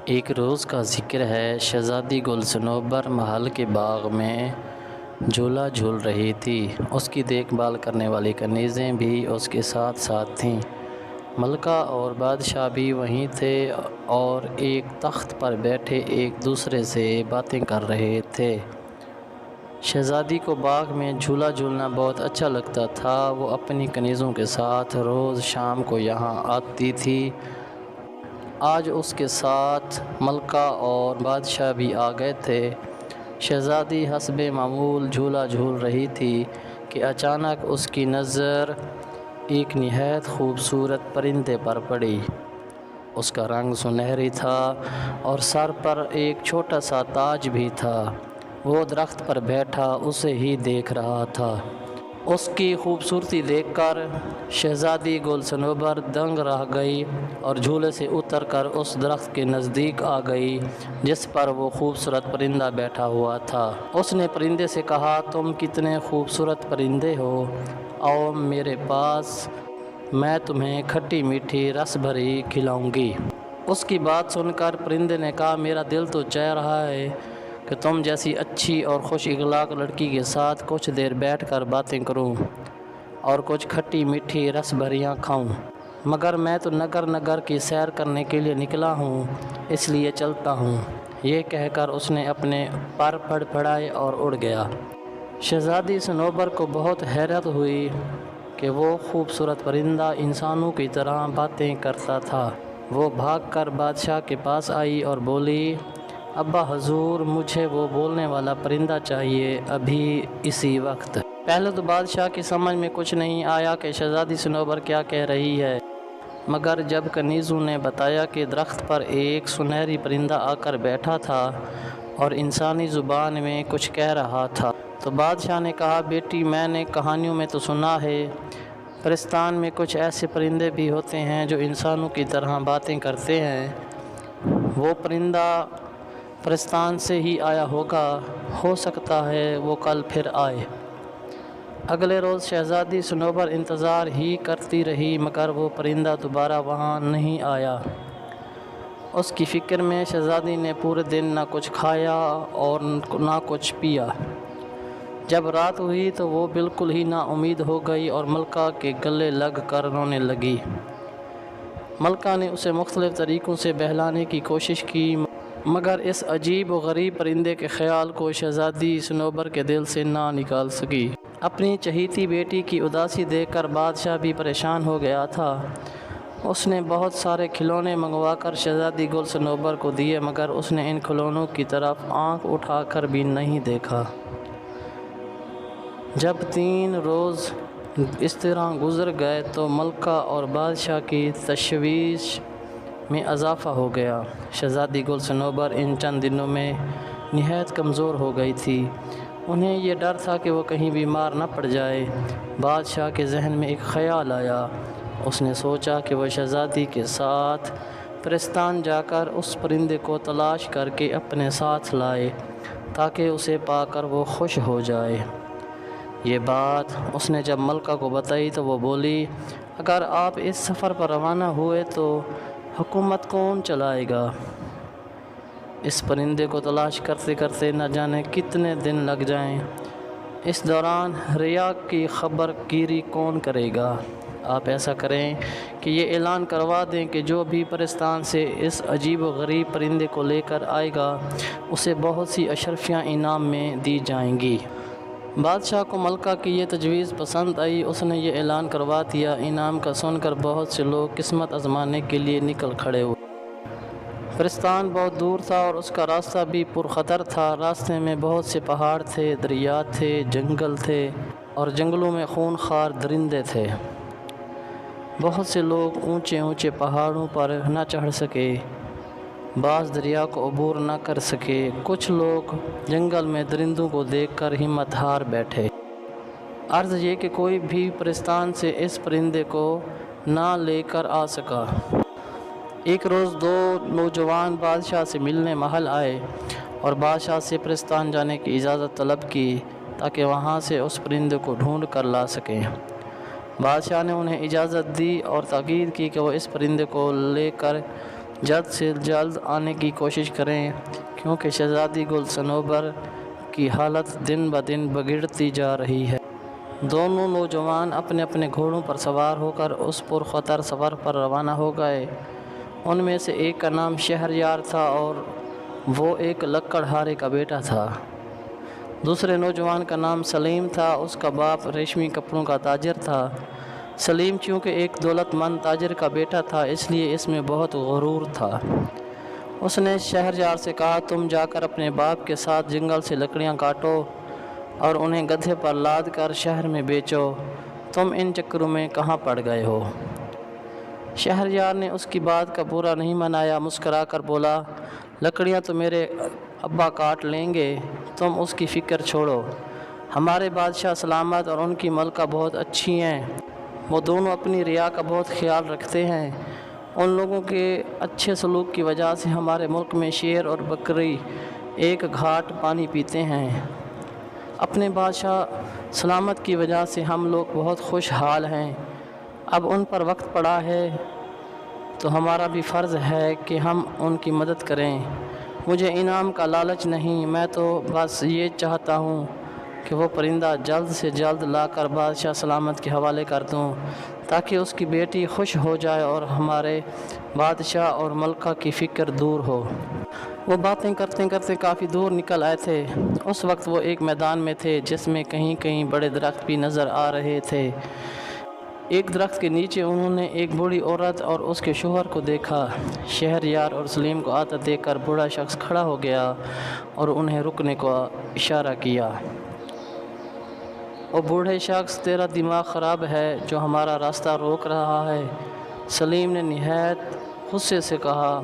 ایک روز کا ذکر ہے، شہزادی گل صنوبر محل کے باغ میں جھولا جھول رہی تھی۔ اس کی دیکھ بھال کرنے والی کنیزیں بھی اس کے ساتھ ساتھ تھیں۔ ملکہ اور بادشاہ بھی وہیں تھے اور ایک تخت پر بیٹھے ایک دوسرے سے باتیں کر رہے تھے۔ شہزادی کو باغ میں جھولا جھولنا بہت اچھا لگتا تھا۔ وہ اپنی کنیزوں کے ساتھ روز شام کو یہاں آتی تھی۔ آج اس کے ساتھ ملکہ اور بادشاہ بھی آ گئے تھے۔ شہزادی حسب معمول جھولا جھول رہی تھی کہ اچانک اس کی نظر ایک نہایت خوبصورت پرندے پر پڑی۔ اس کا رنگ سنہری تھا اور سر پر ایک چھوٹا سا تاج بھی تھا۔ وہ درخت پر بیٹھا اسے ہی دیکھ رہا تھا۔ اس کی خوبصورتی دیکھ کر شہزادی گل صنوبر دنگ رہ گئی اور جھولے سے اتر کر اس درخت کے نزدیک آ گئی جس پر وہ خوبصورت پرندہ بیٹھا ہوا تھا۔ اس نے پرندے سے کہا، تم کتنے خوبصورت پرندے ہو، آؤ میرے پاس، میں تمہیں کھٹی میٹھی رس بھری کھلاؤں گی۔ اس کی بات سن کر پرندے نے کہا، میرا دل تو چاہ رہا ہے کہ تم جیسی اچھی اور خوش اخلاق لڑکی کے ساتھ کچھ دیر بیٹھ کر باتیں کروں اور کچھ کھٹی میٹھی رس بھریاں کھاؤں، مگر میں تو نگر نگر کی سیر کرنے کے لیے نکلا ہوں، اس لیے چلتا ہوں۔ یہ کہہ کر اس نے اپنے پر پھڑپھڑائے اور اڑ گیا۔ شہزادی صنوبر کو بہت حیرت ہوئی کہ وہ خوبصورت پرندہ انسانوں کی طرح باتیں کرتا تھا۔ وہ بھاگ کر بادشاہ کے پاس آئی اور بولی، ابا حضور، مجھے وہ بولنے والا پرندہ چاہیے، ابھی اسی وقت۔ پہلے تو بادشاہ کی سمجھ میں کچھ نہیں آیا کہ شہزادی صنوبر کیا کہہ رہی ہے، مگر جب کنیزوں نے بتایا کہ درخت پر ایک سنہری پرندہ آ کر بیٹھا تھا اور انسانی زبان میں کچھ کہہ رہا تھا، تو بادشاہ نے کہا، بیٹی، میں نے کہانیوں میں تو سنا ہے، پرستان میں کچھ ایسے پرندے بھی ہوتے ہیں جو انسانوں کی طرح باتیں کرتے ہیں۔ وہ پرندہ پرستان سے ہی آیا ہوگا، ہو سکتا ہے وہ کل پھر آئے۔ اگلے روز شہزادی صنوبر انتظار ہی کرتی رہی مگر وہ پرندہ دوبارہ وہاں نہیں آیا۔ اس کی فکر میں شہزادی نے پورے دن نہ کچھ کھایا اور نہ کچھ پیا۔ جب رات ہوئی تو وہ بالکل ہی نا امید ہو گئی اور ملکہ کے گلے لگ کر رونے لگی۔ ملکہ نے اسے مختلف طریقوں سے بہلانے کی کوشش کی مگر اس عجیب و غریب پرندے کے خیال کو شہزادی صنوبر کے دل سے نہ نکال سکی۔ اپنی چہیتی بیٹی کی اداسی دیکھ کر بادشاہ بھی پریشان ہو گیا تھا۔ اس نے بہت سارے کھلونے منگوا کر شہزادی گل صنوبر کو دیے مگر اس نے ان کھلونوں کی طرف آنکھ اٹھا کر بھی نہیں دیکھا۔ جب 3 روز اس طرح گزر گئے تو ملکہ اور بادشاہ کی تشویش میں اضافہ ہو گیا۔ شہزادی گل صنوبر ان چند دنوں میں نہایت کمزور ہو گئی تھی۔ انہیں یہ ڈر تھا کہ وہ کہیں بیمار نہ پڑ جائے۔ بادشاہ کے ذہن میں ایک خیال آیا۔ اس نے سوچا کہ وہ شہزادی کے ساتھ پرستان جا کر اس پرندے کو تلاش کر کے اپنے ساتھ لائے تاکہ اسے پا کر وہ خوش ہو جائے۔ یہ بات اس نے جب ملکہ کو بتائی تو وہ بولی، اگر آپ اس سفر پر روانہ ہوئے تو حکومت کون چلائے گا؟ اس پرندے کو تلاش کرتے کرتے نہ جانے کتنے دن لگ جائیں۔ اس دوران رعایا کی خبر گیری کون کرے گا؟ آپ ایسا کریں کہ یہ اعلان کروا دیں کہ جو بھی پرستان سے اس عجیب و غریب پرندے کو لے کر آئے گا اسے بہت سی اشرفیاں انعام میں دی جائیں گی۔ بادشاہ کو ملکہ کی یہ تجویز پسند آئی۔ اس نے یہ اعلان کروا دیا۔ انعام کا سن کر بہت سے لوگ قسمت آزمانے کے لیے نکل کھڑے ہوئے۔ پرستان بہت دور تھا اور اس کا راستہ بھی پرخطر تھا۔ راستے میں بہت سے پہاڑ تھے، دریا تھے، جنگل تھے اور جنگلوں میں خونخوار درندے تھے۔ بہت سے لوگ اونچے اونچے پہاڑوں پر نہ چڑھ سکے، بعض دریا کو عبور نہ کر سکے، کچھ لوگ جنگل میں درندوں کو دیکھ کر ہمت ہار بیٹھے۔ عرض یہ کہ کوئی بھی پرستان سے اس پرندے کو نہ لے کر آ سکا۔ ایک روز 2 نوجوان بادشاہ سے ملنے محل آئے اور بادشاہ سے پرستان جانے کی اجازت طلب کی تاکہ وہاں سے اس پرندے کو ڈھونڈ کر لا سکیں۔ بادشاہ نے انہیں اجازت دی اور تاکید کی کہ وہ اس پرندے کو لے کر جلد سے جلد آنے کی کوشش کریں، کیونکہ شہزادی گل صنوبر کی حالت دن بدن بگڑتی جا رہی ہے۔ دونوں نوجوان اپنے اپنے گھوڑوں پر سوار ہو کر اس پرخطر سفر پر روانہ ہو گئے۔ ان میں سے ایک کا نام شہریار تھا اور وہ ایک لکڑہارے کا بیٹا تھا۔ دوسرے نوجوان کا نام سلیم تھا، اس کا باپ ریشمی کپڑوں کا تاجر تھا۔ سلیم چونکہ ایک دولت مند تاجر کا بیٹا تھا، اس لیے اس میں بہت غرور تھا۔ اس نے شہریار سے کہا، تم جا کر اپنے باپ کے ساتھ جنگل سے لکڑیاں کاٹو اور انہیں گدھے پر لاد کر شہر میں بیچو، تم ان چکروں میں کہاں پڑ گئے ہو؟ شہریار نے اس کی بات کا برا نہیں منایا، مسکرا کر بولا، لکڑیاں تو میرے ابا کاٹ لیں گے، تم اس کی فکر چھوڑو۔ ہمارے بادشاہ سلامت اور ان کی ملکہ بہت اچھی ہیں، وہ دونوں اپنی رعایا کا بہت خیال رکھتے ہیں۔ ان لوگوں کے اچھے سلوک کی وجہ سے ہمارے ملک میں شیر اور بکری ایک گھاٹ پانی پیتے ہیں۔ اپنے بادشاہ سلامت کی وجہ سے ہم لوگ بہت خوشحال ہیں۔ اب ان پر وقت پڑا ہے تو ہمارا بھی فرض ہے کہ ہم ان کی مدد کریں۔ مجھے انعام کا لالچ نہیں، میں تو بس یہ چاہتا ہوں کہ وہ پرندہ جلد سے جلد لا کر بادشاہ سلامت کے حوالے کر دوں، تاکہ اس کی بیٹی خوش ہو جائے اور ہمارے بادشاہ اور ملکہ کی فکر دور ہو۔ وہ باتیں کرتے کرتے کافی دور نکل آئے تھے۔ اس وقت وہ ایک میدان میں تھے جس میں کہیں کہیں بڑے درخت بھی نظر آ رہے تھے۔ ایک درخت کے نیچے انہوں نے ایک بوڑھی عورت اور اس کے شوہر کو دیکھا۔ شہریار اور سلیم کو آتا دیکھ کر بوڑھا شخص کھڑا ہو گیا اور انہیں رکنے کو اشارہ کیا۔ او بوڑھے شخص، تیرا دماغ خراب ہے جو ہمارا راستہ روک رہا ہے؟ سلیم نے نہایت غصے سے کہا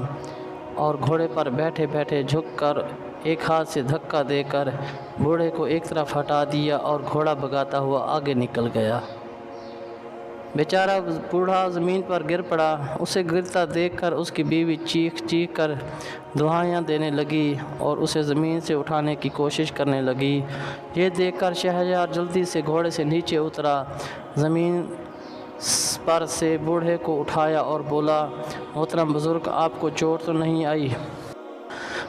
اور گھوڑے پر بیٹھے بیٹھے جھک کر ایک ہاتھ سے دھکا دے کر بوڑھے کو ایک طرف ہٹا دیا اور گھوڑا بھگاتا ہوا آگے نکل گیا۔ بیچارہ بوڑھا زمین پر گر پڑا۔ اسے گرتا دیکھ کر اس کی بیوی چیخ چیخ کر دعائیں دینے لگی اور اسے زمین سے اٹھانے کی کوشش کرنے لگی۔ یہ دیکھ کر شہریار جلدی سے گھوڑے سے نیچے اترا، زمین پر سے بوڑھے کو اٹھایا اور بولا، محترم بزرگ، آپ کو چوٹ تو نہیں آئی؟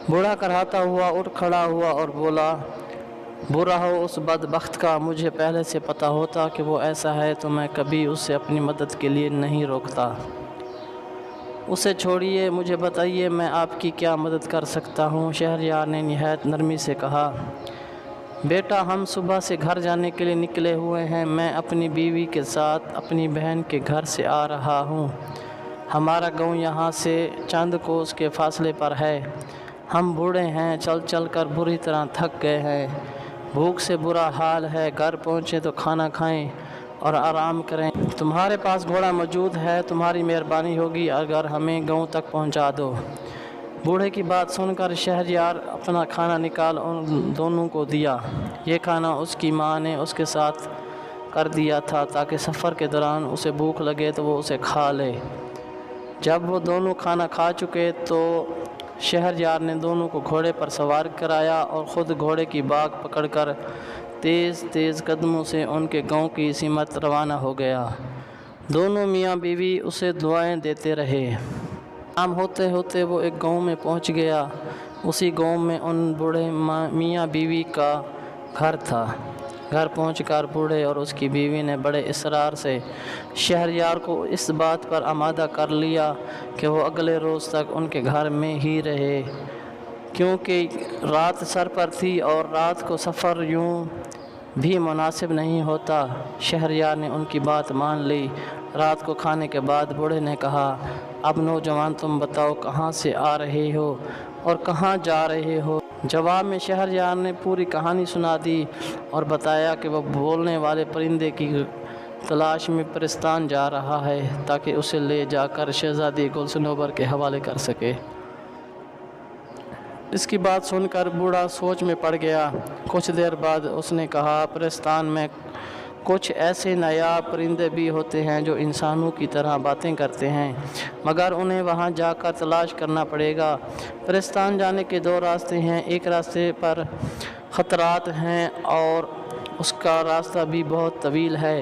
بوڑھا کراہتا ہوا اٹھ کھڑا ہوا اور بولا، برا ہو اس بدبخت کا، مجھے پہلے سے پتہ ہوتا کہ وہ ایسا ہے تو میں کبھی اسے اپنی مدد کے لیے نہیں روکتا۔ اسے چھوڑیے، مجھے بتائیے میں آپ کی کیا مدد کر سکتا ہوں؟ شہریار نے نہایت نرمی سے کہا، بیٹا، ہم صبح سے گھر جانے کے لیے نکلے ہوئے ہیں، میں اپنی بیوی کے ساتھ اپنی بہن کے گھر سے آ رہا ہوں۔ ہمارا گاؤں یہاں سے چند کوس کے فاصلے پر ہے۔ ہم بوڑھے ہیں، چل چل کر بری طرح تھک گئے ہیں، بھوک سے برا حال ہے، گھر پہنچے تو کھانا کھائیں اور آرام کریں۔ تمہارے پاس گھوڑا موجود ہے، تمہاری مہربانی ہوگی اگر ہمیں گاؤں تک پہنچا دو۔ بوڑھے کی بات سن کر شہریار اپنا کھانا نکال ان دونوں کو دیا۔ یہ کھانا اس کی ماں نے اس کے ساتھ کر دیا تھا تاکہ سفر کے دوران اسے بھوک لگے تو وہ اسے کھا لے۔ جب وہ دونوں کھانا کھا چکے تو شہریار نے دونوں کو گھوڑے پر سوار کرایا اور خود گھوڑے کی باگ پکڑ کر تیز تیز قدموں سے ان کے گاؤں کی سمت روانہ ہو گیا۔ دونوں میاں بیوی اسے دعائیں دیتے رہے۔ شام ہوتے ہوتے وہ ایک گاؤں میں پہنچ گیا۔ اسی گاؤں میں ان بوڑھے میاں بیوی کا گھر تھا۔ گھر پہنچ کر بوڑھے اور اس کی بیوی نے بڑے اصرار سے شہریار کو اس بات پر آمادہ کر لیا کہ وہ اگلے روز تک ان کے گھر میں ہی رہے، کیونکہ رات سر پر تھی اور رات کو سفر یوں بھی مناسب نہیں ہوتا۔ شہریار نے ان کی بات مان لی۔ رات کو کھانے کے بعد بوڑھے نے کہا، اب نوجوان تم بتاؤ کہاں سے آ رہے ہو اور کہاں جا رہے ہو؟ جواب میں شہریار نے پوری کہانی سنا دی اور بتایا کہ وہ بولنے والے پرندے کی تلاش میں پرستان جا رہا ہے تاکہ اسے لے جا کر شہزادی گل صنوبر کے حوالے کر سکے۔ اس کی بات سن کر بوڑھا سوچ میں پڑ گیا۔ کچھ دیر بعد اس نے کہا، پرستان میں کچھ ایسے نایاب پرندے بھی ہوتے ہیں جو انسانوں کی طرح باتیں کرتے ہیں، مگر انہیں وہاں جا کر تلاش کرنا پڑے گا۔ پرستان جانے کے دو راستے ہیں، ایک راستے پر خطرات ہیں اور اس کا راستہ بھی بہت طویل ہے،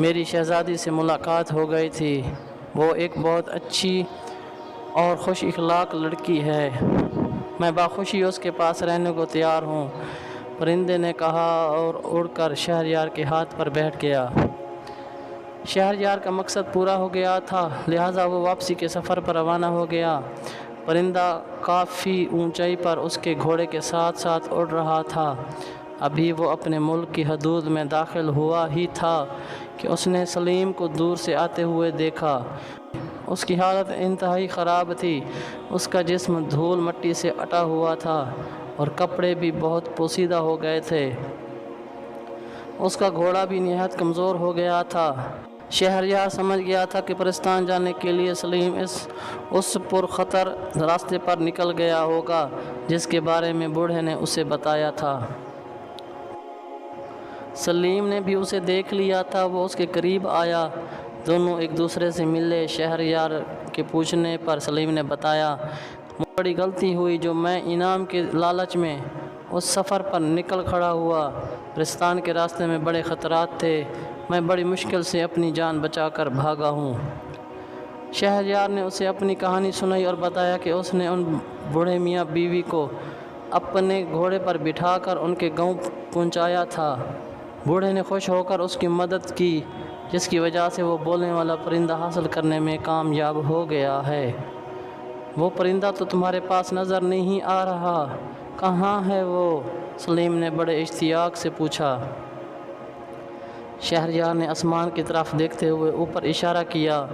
میری شہزادی سے ملاقات ہو گئی تھی، وہ ایک بہت اچھی اور خوش اخلاق لڑکی ہے، میں باخوشی اس کے پاس رہنے کو تیار ہوں۔ پرندے نے کہا اور اڑ کر شہریار کے ہاتھ پر بیٹھ گیا۔ شہریار کا مقصد پورا ہو گیا تھا، لہٰذا وہ واپسی کے سفر پر روانہ ہو گیا۔ پرندہ کافی اونچائی پر اس کے گھوڑے کے ساتھ ساتھ اڑ رہا تھا۔ ابھی وہ اپنے ملک کی حدود میں داخل ہوا ہی تھا کہ اس نے سلیم کو دور سے آتے ہوئے دیکھا۔ اس کی حالت انتہائی خراب تھی، اس کا جسم دھول مٹی سے اٹا ہوا تھا اور کپڑے بھی بہت پوسیدہ ہو گئے تھے۔ اس کا گھوڑا بھی نہایت کمزور ہو گیا تھا۔ شہریار سمجھ گیا تھا کہ پرستان جانے کے لیے سلیم اس پرخطر راستے پر نکل گیا ہوگا جس کے بارے میں بوڑھے نے اسے بتایا تھا۔ سلیم نے بھی اسے دیکھ لیا تھا، وہ اس کے قریب آیا، دونوں ایک دوسرے سے ملے۔ شہریار کے پوچھنے پر سلیم نے بتایا، مجھے بڑی غلطی ہوئی جو میں انعام کے لالچ میں اس سفر پر نکل کھڑا ہوا۔ پرستان کے راستے میں بڑے خطرات تھے، میں بڑی مشکل سے اپنی جان بچا کر بھاگا ہوں۔ شہریار نے اسے اپنی کہانی سنائی اور بتایا کہ اس نے ان بوڑھے میاں بیوی کو اپنے گھوڑے پر بٹھا کر ان کے گاؤں پہنچایا تھا۔ بوڑھے نے خوش ہو کر اس کی مدد کی، جس کی وجہ سے وہ بولنے والا پرندہ حاصل کرنے میں کامیاب ہو گیا ہے۔ وہ پرندہ تو تمہارے پاس نظر نہیں آ رہا، کہاں ہے وہ؟ سلیم نے بڑے اشتیاق سے پوچھا۔ شہریار نے آسمان کی طرف دیکھتے ہوئے اوپر اشارہ کیا۔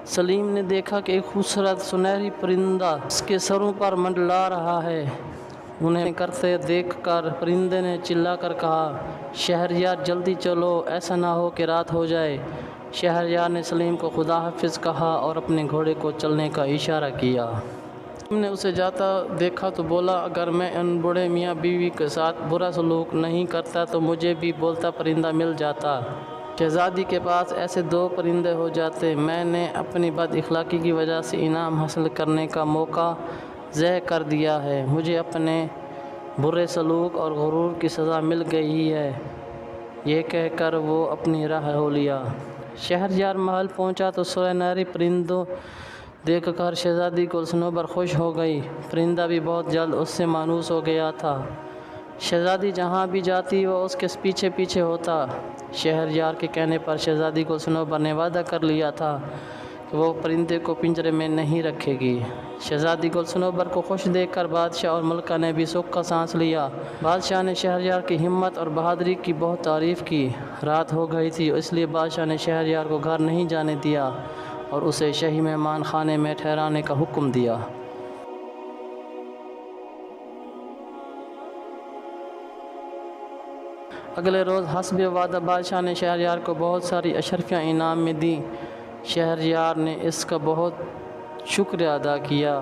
سلیم نے دیکھا کہ ایک خوبصورت سنہری پرندہ اس کے سروں پر منڈلا رہا ہے۔ انہیں کرتے دیکھ کر پرندے نے چلا کر کہا، شہریار جلدی چلو، ایسا نہ ہو کہ رات ہو جائے۔ شہریار نے سلیم کو خدا حافظ کہا اور اپنے گھوڑے کو چلنے کا اشارہ کیا۔ سلیم نے اسے جاتا دیکھا تو بولا، اگر میں ان بوڑھے میاں بیوی کے ساتھ برا سلوک نہیں کرتا تو مجھے بھی بولتا پرندہ مل جاتا۔ شہزادی کے پاس ایسے 2 پرندے ہو جاتے۔ میں نے اپنی بد اخلاقی کی وجہ سے انعام حاصل کرنے کا موقع ضائع کر دیا ہے، مجھے اپنے برے سلوک اور غرور کی سزا مل گئی ہے۔ یہ کہہ کر وہ اپنی راہ ہو لیا۔ شہریار محل پہنچا تو سنہری پرندوں دیکھ کر شہزادی گلصنوبر خوش ہو گئی۔ پرندہ بھی بہت جلد اس سے مانوس ہو گیا تھا۔ شہزادی جہاں بھی جاتی وہ اس کے پیچھے پیچھے ہوتا۔ شہریار کے کہنے پر شہزادی گلصنوبر نے وعدہ کر لیا تھا کہ وہ پرندے کو پنجرے میں نہیں رکھے گی۔ شہزادی گلصنوبر کو خوش دیکھ کر بادشاہ اور ملکہ نے بھی سکھ کا سانس لیا۔ بادشاہ نے شہریار کی ہمت اور بہادری کی بہت تعریف کی۔ رات ہو گئی تھی، اس لیے بادشاہ نے شہریار کو گھر نہیں جانے دیا اور اسے شاہی مہمان خانے میں ٹھہرانے کا حکم دیا۔ اگلے روز حسب وعدہ بادشاہ نے شہریار کو بہت ساری اشرفیاں انعام میں دیں۔ شہریار نے اس کا بہت شکریہ ادا کیا۔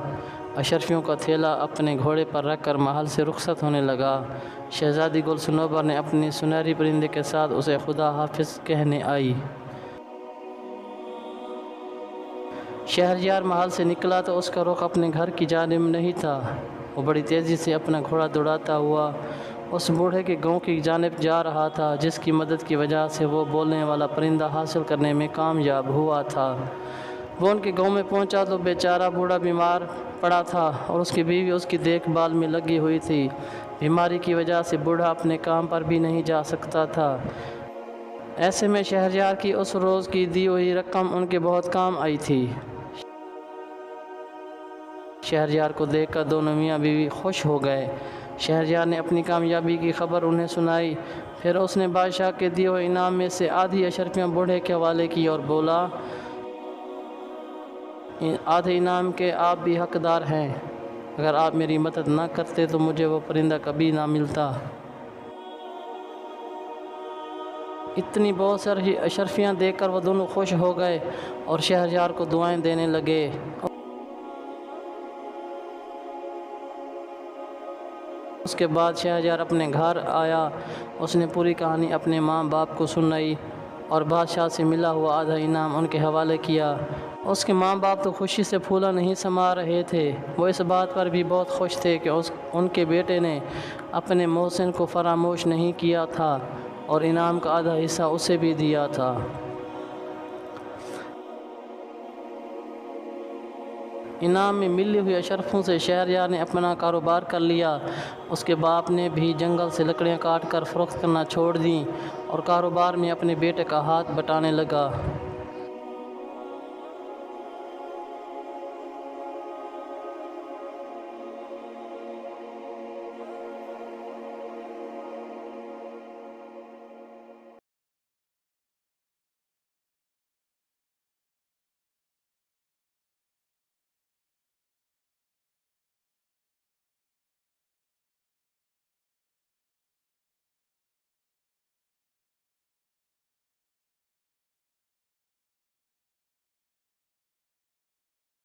اشرفیوں کا تھیلا اپنے گھوڑے پر رکھ کر محل سے رخصت ہونے لگا۔ شہزادی گلصنوبر نے اپنی سنہری پرندے کے ساتھ اسے خدا حافظ کہنے آئی۔ شہریار محل سے نکلا تو اس کا رخ اپنے گھر کی جانب نہیں تھا، وہ بڑی تیزی سے اپنا گھوڑا دوڑاتا ہوا اس بوڑھے کے گاؤں کی جانب جا رہا تھا، جس کی مدد کی وجہ سے وہ بولنے والا پرندہ حاصل کرنے میں کامیاب ہوا تھا۔ وہ ان کے گاؤں میں پہنچا تو بیچارہ بوڑھا بیمار پڑا تھا اور اس کی بیوی اس کی دیکھ بھال میں لگی ہوئی تھی۔ بیماری کی وجہ سے بوڑھا اپنے کام پر بھی نہیں جا سکتا تھا۔ ایسے میں شہریار کی اس روز کی دی ہوئی رقم ان کے بہت کام آئی تھی۔ شہریار کو دیکھ کر دونوں میاں بیوی خوش ہو گئے۔ شہریار نے اپنی کامیابی کی خبر انہیں سنائی، پھر اس نے بادشاہ کے دیے ہوئے انعام میں سے آدھی اشرفیاں بوڑھے کے حوالے کی اور بولا، آدھے انعام کے آپ بھی حقدار ہیں، اگر آپ میری مدد نہ کرتے تو مجھے وہ پرندہ کبھی نہ ملتا۔ اتنی بہت ساری اشرفیاں دیکھ کر وہ دونوں خوش ہو گئے اور شہریار کو دعائیں دینے لگے۔ اس کے بعد شہریار اپنے گھر آیا، اس نے پوری کہانی اپنے ماں باپ کو سنائی اور بادشاہ سے ملا ہوا آدھا انعام ان کے حوالے کیا۔ اس کے ماں باپ تو خوشی سے پھولا نہیں سما رہے تھے، وہ اس بات پر بھی بہت خوش تھے کہ ان کے بیٹے نے اپنے محسن کو فراموش نہیں کیا تھا اور انعام کا آدھا حصہ اسے بھی دیا تھا۔ انعام میں ملی ہوئی اشرفوں سے شہریار نے اپنا کاروبار کر لیا۔ اس کے باپ نے بھی جنگل سے لکڑیاں کاٹ کر فروخت کرنا چھوڑ دیں اور کاروبار میں اپنے بیٹے کا ہاتھ بٹانے لگا۔